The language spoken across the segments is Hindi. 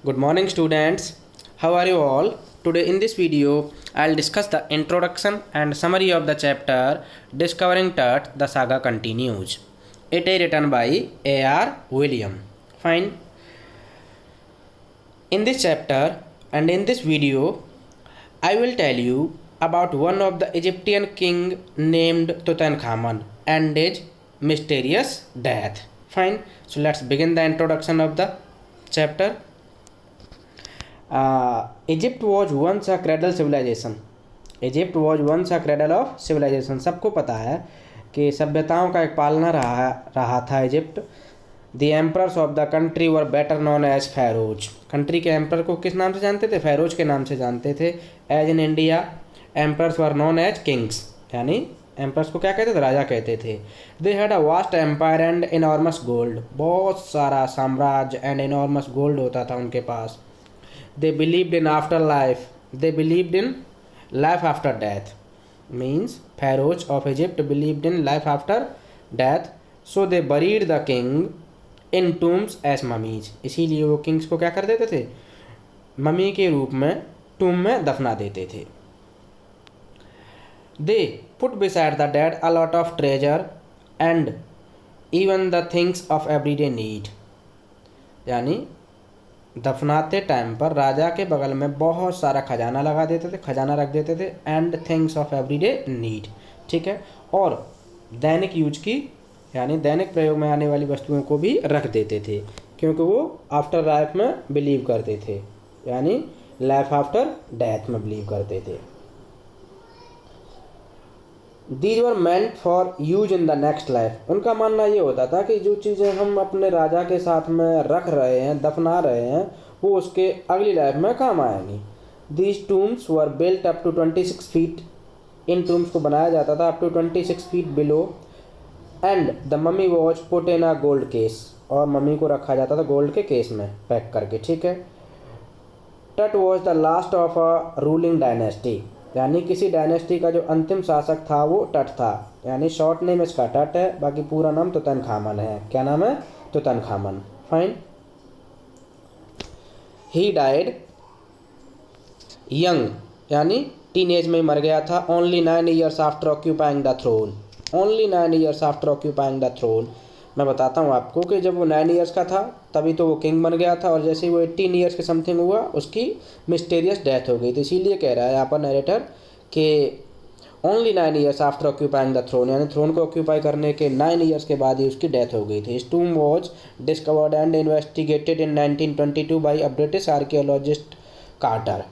Good morning, students. How are you all? Today, in this video, I'll discuss the introduction and summary of the chapter Discovering Tut, the Saga Continues. It is written by A.R. William. Fine. In this chapter and in this video, I will tell you about one of the Egyptian king named Tutankhamun and his mysterious death. Fine. So let's begin the introduction of the chapter. Egypt was once a cradle civilization. Egypt was once a cradle of civilization. सबको पता है कि सभ्यताओं का एक पालना रहा था Egypt. The emperors of the country were better known as pharaohs. Country के एम्पर को किस नाम से जानते थे? फेरोज के नाम से जानते थे. As in India emperors were known as kings, यानी एम्पर्स को क्या कहते थे? राजा कहते थे. They had a vast empire and enormous gold. बहुत सारा साम्राज्य एंड इनॉर्मस गोल्ड होता था उनके पास. They believed in afterlife. They believed in life after death. Means pharaohs of Egypt believed in life after death. So they buried the king in tombs as mummies. इसीलिए वो किंग्स को क्या कर देते थे? मम्मी के रूप में टूम में दफना देते थे. They put beside the dead a lot of treasure and even the things of everyday need. यानी दफनाते टाइम पर राजा के बगल में बहुत सारा खजाना लगा देते थे, खजाना रख देते थे. And things of everyday need, ठीक है. और दैनिक यूज की यानी दैनिक प्रयोग में आने वाली वस्तुओं को भी रख देते थे, क्योंकि वो आफ्टर लाइफ में बिलीव करते थे, यानी लाइफ आफ्टर डेथ में बिलीव करते थे. These were meant for use in the next life. उनका मानना ये होता था कि जो चीज़ें हम अपने राजा के साथ में रख रहे हैं, दफना रहे हैं, वो उसके अगली लाइफ में काम आएंगी. These tombs were built up to 26 feet. इन टूम्स को बनाया जाता था up to 26 feet below. And the mummy was put in a gold case. और मम्मी को रखा जाता था गोल्ड के केस में पैक करके, ठीक है. टट was the last of a ruling dynasty. यानी किसी डायनेस्टी का जो अंतिम शासक था वो टट था. यानी शॉर्ट नेम इसका टट है, बाकी पूरा नाम तुतनखामन है. क्या नाम है? Tutankhamun. Fine. He died young, यानी टीनेज में मर गया था. Only 9 years after occupying the throne. Only 9 years after occupying the throne. मैं बताता हूँ आपको कि जब वो 9 years का था तभी तो वो किंग बन गया था, और जैसे ही वो 18 years के समथिंग हुआ उसकी मिस्टीरियस डेथ हो गई थी. इसीलिए कह रहा है यहाँ पर नरेटर कि only 9 years after occupying the throne, यानी थ्रोन को ऑक्यूपाई करने के 9 years के बाद ही उसकी डेथ हो गई थी. His tomb was discovered and investigated in 1922 by a British archaeologist Carter.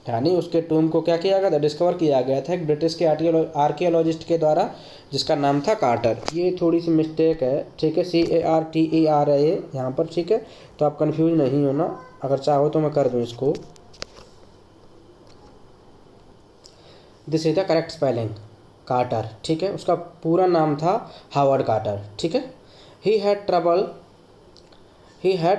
यानी उसके टूम को क्या किया गया था? डिस्कवर किया गया था एक ब्रिटिश के आर्कियोलॉजिस्ट के द्वारा, जिसका नाम था कार्टर. ये थोड़ी सी मिस्टेक है, ठीक है. CARTER है ये यहाँ पर, ठीक है. तो आप कंफ्यूज नहीं होना. अगर चाहो तो मैं कर दूँ इसको. This is the correct spelling, Carter, ठीक है. उसका पूरा नाम था हावर्ड कार्टर, ठीक है. He had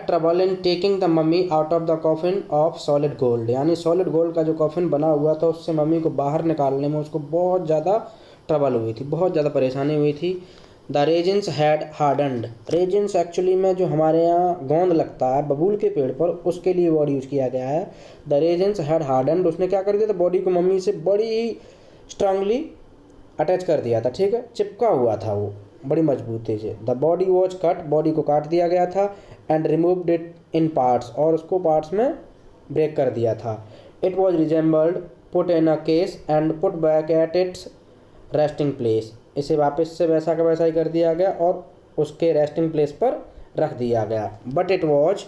trouble in taking the mummy out of the coffin of solid gold. यानी सॉलिड गोल्ड का जो कॉफिन बना हुआ था उससे मम्मी को बाहर निकालने में उसको बहुत ज़्यादा ट्रबल हुई थी, बहुत ज़्यादा परेशानी हुई थी. The resins had hardened. Resins actually में जो हमारे यहाँ गोंद लगता है बबूल के पेड़ पर, उसके लिए वर्ड यूज़ किया गया है. The resins had hardened. उसने क्या कर दिया था? बॉडी को मम्मी से बड़ी ही स्ट्रांगली अटैच कर दिया था, ठीक है. चिपका हुआ था वो बड़ी मजबूती से. The body was cut. Body को काट दिया गया था. And removed it in parts. और उसको पार्ट्स में ब्रेक कर दिया था. It was resembled put in a case and put back at its resting place. इसे वापस से वैसा का वैसा ही कर दिया गया और उसके रेस्टिंग प्लेस पर रख दिया गया. But it was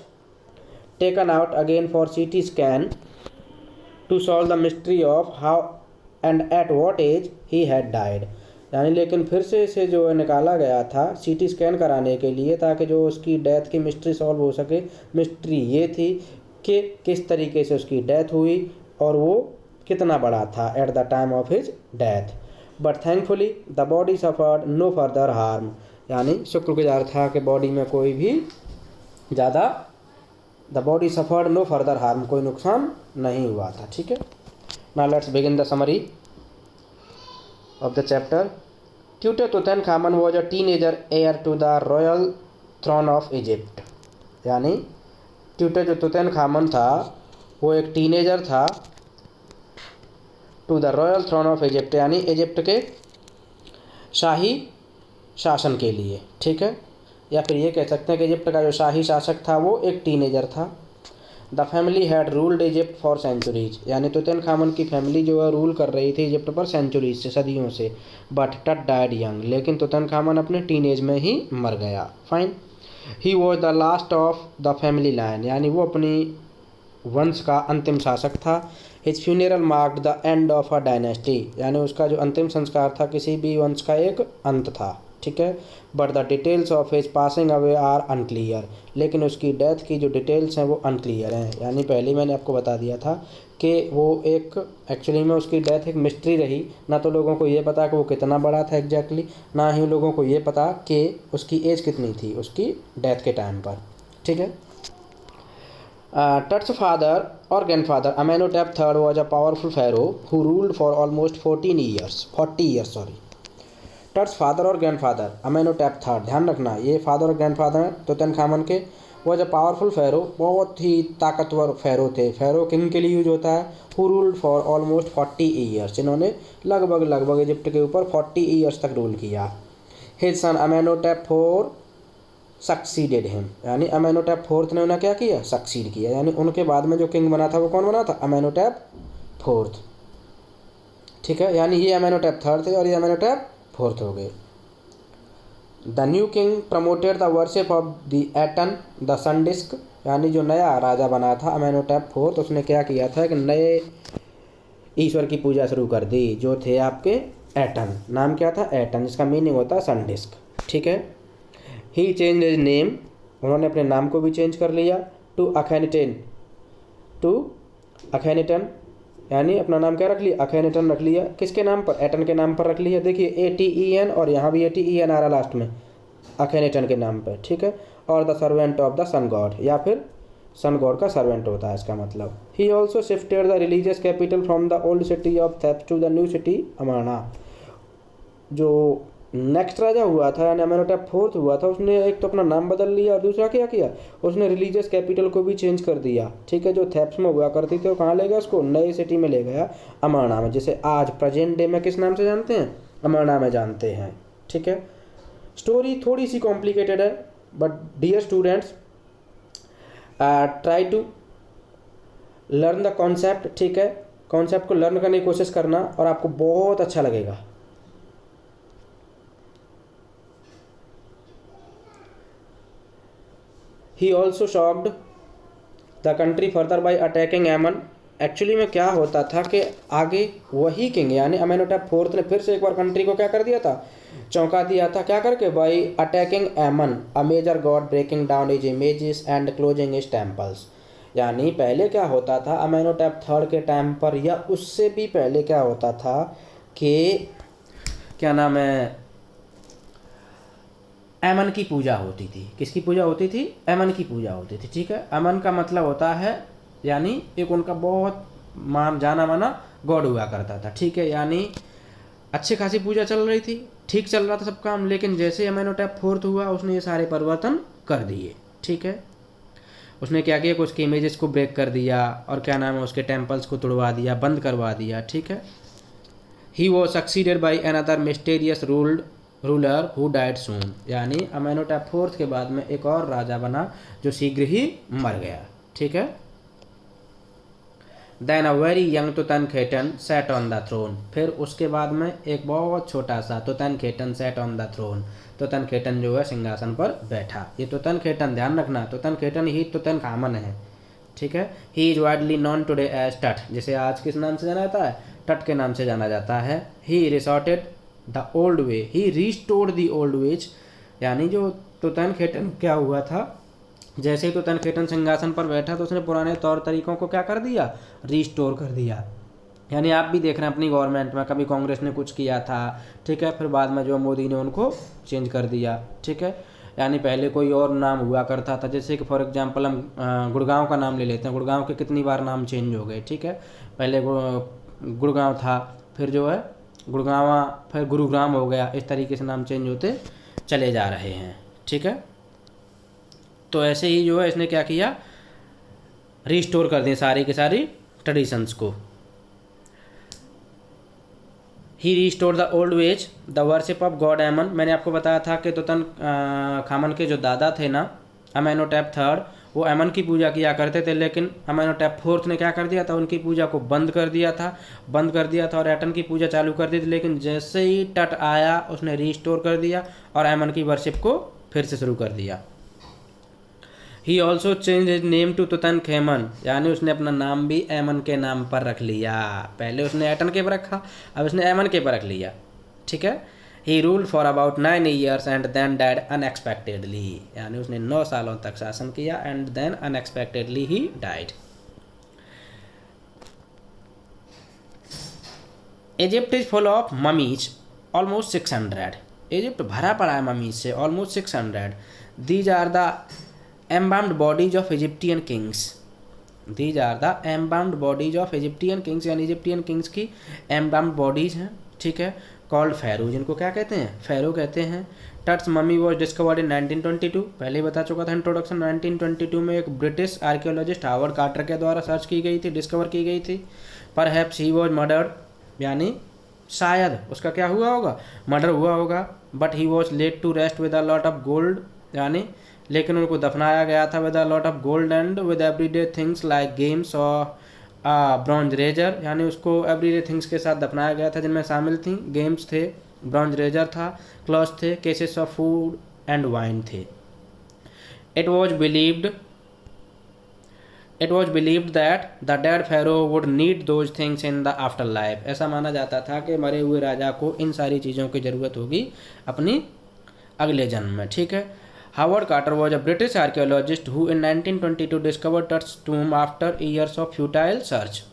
taken out again for CT scan to solve the mystery of how and at what age he had died. यानी लेकिन फिर से इसे जो निकाला गया था CT स्कैन कराने के लिए, ताकि जो उसकी डेथ की मिस्ट्री सॉल्व हो सके. मिस्ट्री ये थी कि किस तरीके से उसकी डेथ हुई और वो कितना बड़ा था at the time of his death. But thankfully the body suffered no further harm. यानी शुक्रगुजार था कि बॉडी में कोई भी ज़्यादा, the body suffered no further harm, कोई नुकसान नहीं हुआ था, ठीक है. Now let's begin the summary of the chapter. Tutankhamun was a teenager heir to the royal throne of Egypt. यानी ट्यूटर जो तुतनखामन था वो एक टीनेजर था to the royal throne of Egypt, यानी इजिप्ट के शाही शासन के लिए, ठीक है। या फिर ये कह सकते हैं कि इजिप्ट का जो शाही शासक था वो एक टीनेजर था। The family had ruled Egypt for centuries, यानी तुतनखामन की फैमिली जो है रूल कर रही थी इजिप्ट पर सेंचुरीज से, सदियों से। बट टट डाइड यंग, लेकिन तुतनखामन अपने टीनेज में ही मर गया। Fine. He was the last of the family line, यानी वो अपनी वंश का अंतिम शासक था। His funeral marked the end of a dynasty, यानी उसका जो अंतिम संस्कार था किसी भी वंश का एक अंत था, ठीक है। But the details of his passing away are unclear, लेकिन उसकी डेथ की जो डिटेल्स हैं वो अनक्लियर हैं। यानी पहले मैंने आपको बता दिया था कि वो एक एक्चुअली में उसकी डेथ एक मिस्ट्री रही, ना तो लोगों को ये पता कि वो कितना बड़ा था एग्जैक्टली, ना ही लोगों को ये पता कि उसकी एज कितनी थी उसकी डेथ के टाइम पर, ठीक है। Tut's father or grandfather, Amenhotep III, was a powerful pharaoh who ruled for almost 40 years. Tut's father और grandfather, Amenhotep III, ध्यान रखना ये फादर और ग्रैंडफादर हैं तुतनखामन के। was a powerful pharaoh, बहुत ही ताकतवर फेरो थे। फेरो किंग के लिए यूज होता है। who ruled for almost 40 years, जिन्होंने लगभग इजिप्ट के ऊपर 40 years तक रूल किया। his son Amenhotep IV succeeded him, यानी अमेनोटेप फोर्थ ने उन्हें क्या किया, सक्सीड किया। यानी उनके बाद में जो किंग बना था वो कौन बना था, अमेनोटेप फोर्थ, ठीक है। यानी ये अमेनोटेप थर्ड थे और ये अमेनोटेप फोर्थ हो गए। The new king promoted the worship of the Aten the sun disc, यानी जो नया राजा बना था अमेनोटेप फोर्थ, उसने क्या किया था, एक नए ईश्वर की पूजा शुरू कर दी जो थे आपके एटन। नाम क्या था, एटन, जिसका मीनिंग होता है सन डिस्क, ठीक है। ही चेंज हिज नेम, उन्होंने अपने नाम को भी चेंज कर लिया, टू अखेनिटन, यानी अपना नाम क्या रख लिया, अखेनिटन रख लिया। किसके नाम पर, एटन के नाम पर रख लिया। देखिए ATEN और यहाँ भी ATEN आ रहा लास्ट में, अखेनिटन के नाम पर, ठीक है। और the servant of the sun god, या फिर सन गॉड का सर्वेंट होता है इसका मतलब। He also shifted the religious capital from the old city of Thebes to the new city अमाना। जो नेक्स्ट राजा हुआ था यानी अमेनोटेप फोर्थ हुआ था, उसने एक तो अपना नाम बदल लिया और दूसरा क्या किया, उसने रिलीजियस कैपिटल को भी चेंज कर दिया, ठीक है। जो थेब्स में हुआ करती थी वो कहाँ ले गया, उसको नई सिटी में ले गया, अमाना में, जिसे आज प्रेजेंट डे में किस नाम से जानते हैं, अमाना में जानते हैं, ठीक है। स्टोरी थोड़ी सी कॉम्प्लिकेटेड है, but dear students try to learn the concept, ठीक है। कॉन्सेप्ट को लर्न करने की कोशिश करना और आपको बहुत अच्छा लगेगा। He also shocked the country further by attacking Ammon। Actually में क्या होता था कि आगे वही किंग यानी अमेनोटेप फोर्थ ने फिर से एक बार कंट्री को क्या कर दिया था, चौंका दिया था। क्या करके, by attacking Amun a major god, breaking down his images and closing his temples. यानी पहले क्या होता था अमेनोटेप थर्ड के टाइम पर, या उससे भी पहले क्या होता था कि क्या नाम है, एमन की पूजा होती थी। किसकी पूजा होती थी, एमन की पूजा होती थी, ठीक है। एमन का मतलब होता है यानी एक उनका बहुत जाना माना गॉड हुआ करता था, ठीक है। यानी अच्छी खासी पूजा चल रही थी, ठीक चल रहा था सब काम, लेकिन जैसे अमेनोटेप फोर्थ हुआ उसने ये सारे परिवर्तन कर दिए, ठीक है। उसने क्या किया कि उसके इमेजेस को ब्रेक कर दिया और क्या नाम है उसके टेम्पल्स को तोड़वा दिया, बंद करवा दिया, ठीक है। He was succeeded by another mysterious ruler who died soon, यानी अमेनोटेप फोर्थ के बाद में एक और राजा बना जो शीघ्र ही मर गया, ठीक है। Then a very young Tutankhaten sat on the throne, फिर उसके बाद में एक बहुत छोटा सा Tutankhaten sat on the throne, Tutankhaten जो है सिंहासन पर बैठा। ये तुतनखेटन ध्यान रखना, तुतनखेटन ही तुतनखामन है, ठीक है। He is widely known today as Tut, जिसे आज किस नाम से जाना जाता है, टट के नाम से जाना जाता है। He resorted the old way, he restored the old ways, यानी जो तुतनखेटन क्या हुआ था, जैसे ही तुतनखेटन सिंहासन पर बैठा तो उसने पुराने तौर तरीकों को क्या कर दिया, रिस्टोर कर दिया। यानी आप भी देख रहे हैं अपनी गवर्नमेंट में कभी कांग्रेस ने कुछ किया था, ठीक है, फिर बाद में जो मोदी ने उनको चेंज कर दिया, ठीक है। यानी पहले कोई और नाम हुआ करता था, जैसे कि फॉर एग्जांपल हम गुड़गांव का नाम ले लेते हैं, गुड़गांव के कितनी बार नाम चेंज हो गए, ठीक है। पहले गुड़गांव था, फिर जो है गुड़गांवा, फिर गुरुग्राम हो गया, इस तरीके से नाम चेंज होते चले जा रहे हैं, ठीक है। तो ऐसे ही जो है इसने क्या किया, रिस्टोर कर दिए सारी की सारी ट्रेडिशंस को। He restore the old ways the worship of god Amun. मैंने आपको बताया था कि तुतन खामन के जो दादा थे ना, अमेनोटेप थर्ड, वो एमन की पूजा किया करते थे, लेकिन अमेनोटेप फोर्थ ने क्या कर दिया था, उनकी पूजा को बंद कर दिया था और एटन की पूजा चालू कर दी थी। लेकिन जैसे ही टट आया उसने रिस्टोर कर दिया और एमन की वर्शिप को फिर से शुरू कर दिया। He also change his name to Tutankhamun, यानी उसने अपना नाम भी एमन के नाम पर रख लिया। पहले उसने एटन के पर रखा, अब उसने एमन के पर रख लिया। ठीक है। He ruled for about 9 years and then died unexpectedly, यानी उसने 9 सालों तक शासन किया and then unexpectedly he died. Egypt is full of mummies almost 600। Egypt भरा पड़ा है ममीज से, almost 600। These are the embalmed bodies of Egyptian kings। These are the embalmed bodies of Egyptian kings, यानी इजिप्टियन किंग्स की embalmed bodies हैं। ठीक है। कॉल्ड फेरो, जिनको क्या कहते हैं, फेरो कहते हैं। टट्स मम्मी वॉज डिस्कवर्ड इन 1922, पहले ही बता चुका था इंट्रोडक्शन। 1922 में एक ब्रिटिश आर्कियोलॉजिस्ट हावर्ड कार्टर के द्वारा सर्च की गई थी, डिस्कवर की गई थी। परहैप्स ही वॉज मर्डर्ड, यानी शायद उसका क्या हुआ होगा, मर्डर हुआ होगा। But he was laid to rest with a lot of gold, यानी लेकिन उनको दफनाया गया था with a lot of gold and with everyday things like games और ब्रॉन्ज रेजर, यानी उसको एवरीडे थिंग्स के साथ दफनाया गया था जिनमें शामिल थी गेम्स थे, ब्रॉन्ज रेजर था, क्लॉथ्स थे, cases of food and wine थे। It was believed that the dead pharaoh would need those things in the afterlife. ऐसा माना जाता था कि मरे हुए राजा को इन सारी चीज़ों की ज़रूरत होगी अपनी अगले जन्म में। ठीक है। Howard Carter was a British archaeologist who in 1922 discovered Tut's tomb after years of futile search,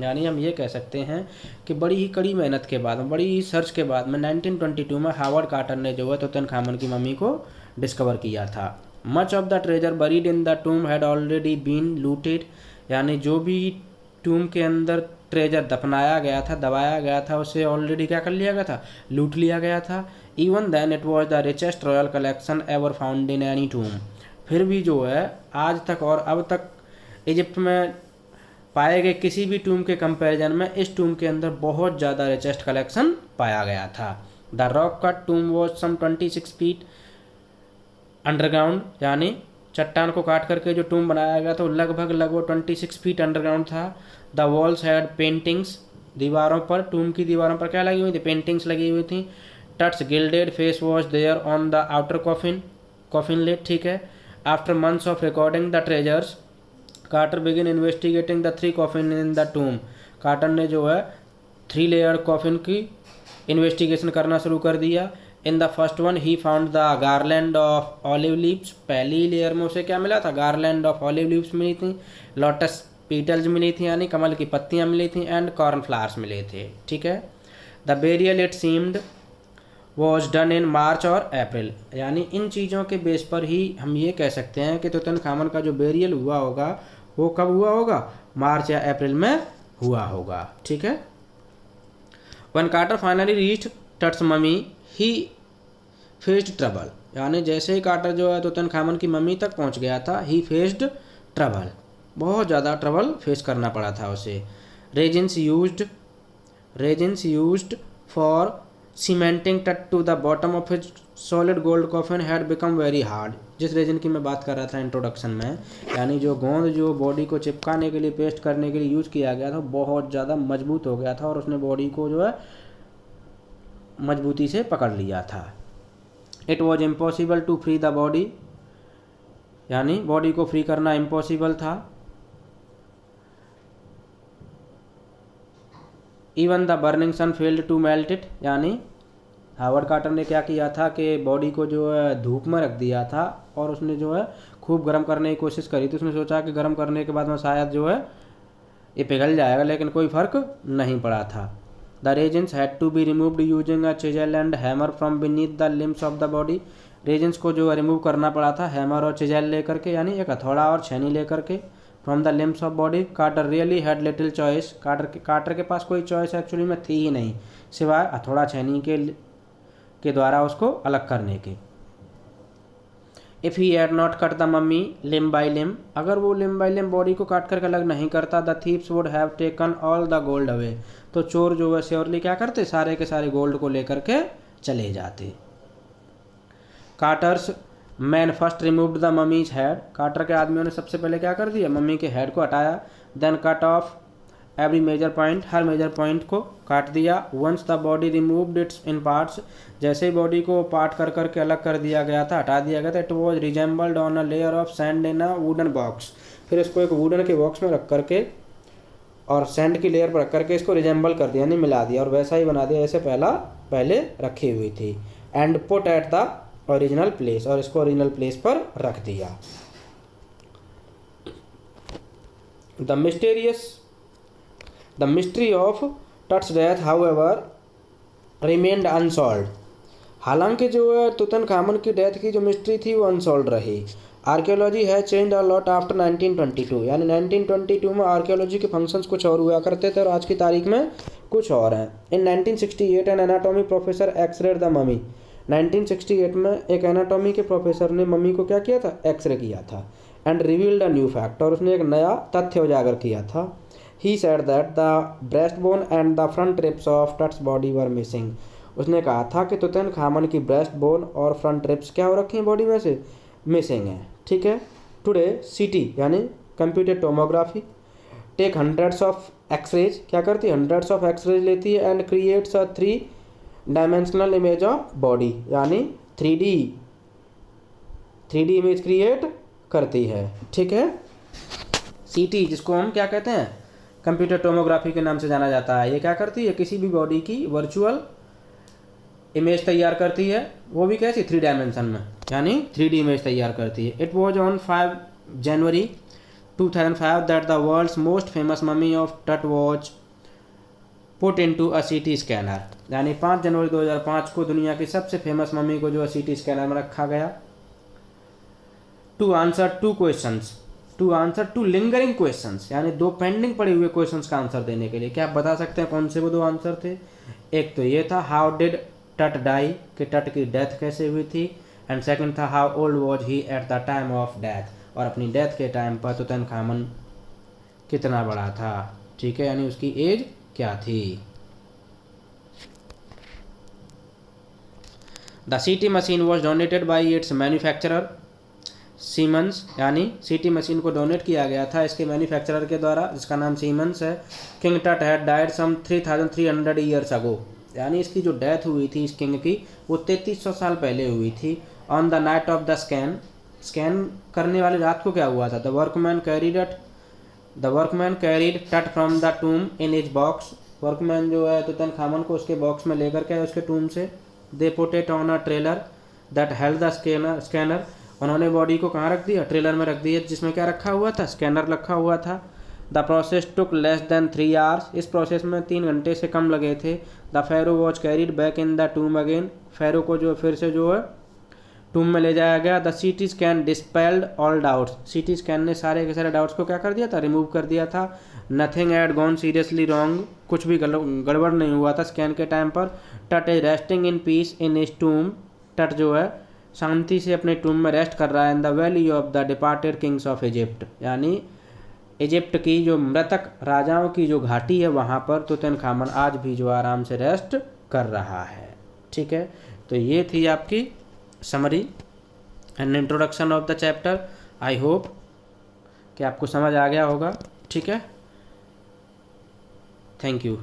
यानी हम ये कह सकते हैं कि बड़ी ही कड़ी मेहनत के बाद, बड़ी ही सर्च के बाद में 1922 में हावर्ड कार्टर ने जो है तुतनखामन की मम्मी को डिस्कवर किया था। Much of the treasure buried in the tomb had already been looted, यानी जो भी टूम के अंदर ट्रेजर दफनाया गया था, दबाया गया था, उसे ऑलरेडी क्या कर लिया गया था, लूट लिया गया था। Even then it was the richest royal collection ever found in any tomb, फिर भी जो है आज तक और अब तक इजिप्ट में पाए गए किसी भी टूम के कंपैरिजन में इस टूम के अंदर बहुत ज़्यादा रिचेस्ट कलेक्शन पाया गया था। The rock cut tomb was some 26 feet underground, यानी चट्टान को काट करके जो टूम बनाया गया था वो लगभग 26 फीट अंडरग्राउंड था। द वॉल्स हैड पेंटिंग्स, दीवारों पर, टूम की दीवारों पर क्या लगी हुई थी, पेंटिंग्स लगी हुई थी। Tut's gilded face was there on the outer coffin lid. ठीक है। After months of recording the treasures Carter begin investigating the 3 coffin in the tomb. Carter ने जो है 3 लेयर कॉफिन की इन्वेस्टिगेशन करना शुरू कर दिया। In the first one he found the garland of olive leaves, पहली लेयर में उसे क्या मिला था, गार्लैंड ऑफ ऑलिव लीव्स मिली थी, लोटस पीटल्स मिली थी यानी कमल की पत्तियां मिली थी, एंड कॉर्न फ्लावर्स मिले थे। ठीक है। The burial it seemed was done in March और अप्रैल, यानी इन चीज़ों के बेस पर ही हम ये कह सकते हैं कि तुतनखामन का जो बेरियल हुआ होगा वो कब हुआ होगा, मार्च या अप्रैल में हुआ होगा। ठीक है। When Carter finally reached Tut's mummy he faced trouble, यानी जैसे ही कार्टर जो है तुतनखामन की मम्मी तक पहुंच गया था, ही फेस्ड ट्रबल, बहुत ज़्यादा ट्रबल फेस करना पड़ा था उसे। Resins used for cementing Tut to the bottom of his solid gold coffin had become very hard, जिस रेजिन की मैं बात कर रहा था इंट्रोडक्शन में, यानी जो गोंद जो बॉडी को चिपकाने के लिए, पेस्ट करने के लिए यूज किया गया था, बहुत ज़्यादा मजबूत हो गया था और उसने बॉडी को जो है मजबूती से पकड़ लिया था। It was impossible to free the body, यानी बॉडी को फ्री करना इम्पॉसिबल था। Even the burning sun failed to melt it, यानी हावर्ड कार्टर ने क्या किया था कि बॉडी को जो है धूप में रख दिया था और उसने जो है खूब गर्म करने की कोशिश करी थी। उसने सोचा कि गर्म करने के बाद में शायद जो है ये पिघल जाएगा, लेकिन कोई फर्क नहीं पड़ा था। The resins had to be removed using a chisel and hammer from beneath the limbs of the body, resins को जो है रिमूव करना पड़ा था हैमर और चिजल लेकर के, यानी एक हथौड़ा और छेनी लेकर के। From the limbs of body Carter really had little choice, Carter के पास कोई चॉइस एक्चुअली में थी ही नहीं सिवाय हथौड़ा छेनी के द्वारा उसको अलग करने के। If he had not cut the mummy limb by limb, अगर वो लिम बाई लिम बॉडी को काट करके अलग नहीं करता, the thieves would have taken all the gold away, तो चोर जो है श्योरली क्या करते, सारे के सारे गोल्ड को लेकर के चले जाते। Carter's men first removed the mummy's head, Carter के आदमियों ने सबसे पहले क्या कर दिया, मम्मी के हेड को हटाया। Then cut off every major point, हर मेजर पॉइंट को काट दिया। Once the body removed it's in parts, जैसे ही बॉडी को पार्ट कर करके अलग कर दिया गया था, हटा दिया गया था, it was resembled on a layer of sand in a wooden box, फिर इसको एक वुडन के बॉक्स में रख करके और सैंड की लेयर पर रख करके इसको रिजेंबल कर दिया, यानी मिला दिया और वैसा ही बना दिया जैसे पहले रखी हुई थी। And put at the original place, और इसको ओरिजिनल प्लेस पर रख दिया। The mystery of Tut's death however remained unsolved, हालांकि जो है तुतनखामन की डेथ की जो मिस्ट्री थी वो अनसॉल्व रही। आर्कियोलॉजी है चेंज अ लॉट आफ्टर 1922, यानी 1922 में आर्कियोलॉजी के फंक्शंस कुछ और हुआ करते थे और आज की तारीख में कुछ और हैं। In 1968 an anatomy professor x-rayed the mummy, 1968 में एक एनाटॉमी के प्रोफेसर ने मम्मी को क्या किया था, एक्सरे किया था। And revealed a new fact, और उसने एक नया तथ्य उजागर किया था। He said that the breast bone and the front ribs of Tut's body were missing, उसने कहा था कि तुतनखामन की ब्रेस्ट बोन और फ्रंट रिब्स क्या हो रखी हैं बॉडी में से, मिसिंग है। ठीक है। टुडे सीटी यानी computer tomography take hundreds of x-rays, क्या करती है, हंड्रेड्स ऑफ एक्सरेज लेती है and creates a 3 dimensional image of body, यानी 3D इमेज क्रिएट करती है। ठीक है। सीटी जिसको हम क्या कहते हैं, कंप्यूटर टोमोग्राफी के नाम से जाना जाता है, ये क्या करती है, किसी भी बॉडी की वर्चुअल इमेज तैयार करती है, वो भी कैसी, 3 डायमेंशन में, यानी 3D इमेज तैयार करती है। It was on 5 January 2005 that the world's most famous mummy of Tut was put into a CT scanner, यानी 5 जनवरी 2005 को दुनिया की सबसे फेमस मम्मी को जो सीटी स्कैनर में रखा गया। To answer 2 questions, to answer 2 lingering questions, यानी 2 पेंडिंग पड़े हुए क्वेश्चंस का आंसर देने के लिए। क्या आप बता सकते हैं कौन से वो 2 आंसर थे? एक तो ये था हाउ डिड टट डाई, कि टट की डेथ कैसे हुई थी, एंड सेकंड था how old was he eight the time of death, और अपनी डेथ के टाइम पर तुतनखामन कितना बड़ा था। ठीक है, यानी उसकी एज क्या थी। The CT machine was donated by its manufacturer Siemens, यानी सीटी मशीन को डोनेट किया गया था इसके मैन्युफैक्चरर के द्वारा, जिसका नाम सीमंस है। King Tut had died some 3300 years ago, यानी इसकी जो डेथ हुई थी इस किंग की वो 3300 साल पहले हुई थी। On the night of the scan करने वाली रात को क्या हुआ था, द वर्कमैन कैरीड टट from the टूम in his box, workman जो है तुतनखामन को उसके बॉक्स में लेकर के उसके टूम से। They put it on a trailer that held the scanner, उन्होंने बॉडी को कहाँ रख दिया, ट्रेलर में रख दिया, जिसमें क्या रखा हुआ था, स्कैनर रखा हुआ था। The process took less than 3 hours, इस प्रोसेस में 3 घंटे से कम लगे थे। The pharaoh was carried back in the tomb again, pharaoh को जो फिर से जो है टूम में ले जाया गया। The CT scan dispelled all doubts, CT scan ने सारे के सारे डाउट्स को क्या कर दिया था, रिमूव कर दिया था। Nothing had gone seriously wrong, कुछ भी गड़बड़ नहीं हुआ था स्कैन के टाइम पर। Tut is resting in peace in his tomb, Tut जो है शांति से अपने टूम में रेस्ट कर रहा है। In the valley of the departed Kings of Egypt, यानी इजिप्ट की जो मृतक राजाओं की जो घाटी है वहाँ पर तुतनखामन आज भी जो आराम से रेस्ट कर रहा है। ठीक है, तो ये थी आपकी summary and introduction of the chapter. I hope कि आपको समझ आ गया होगा। ठीक है, थैंक यू।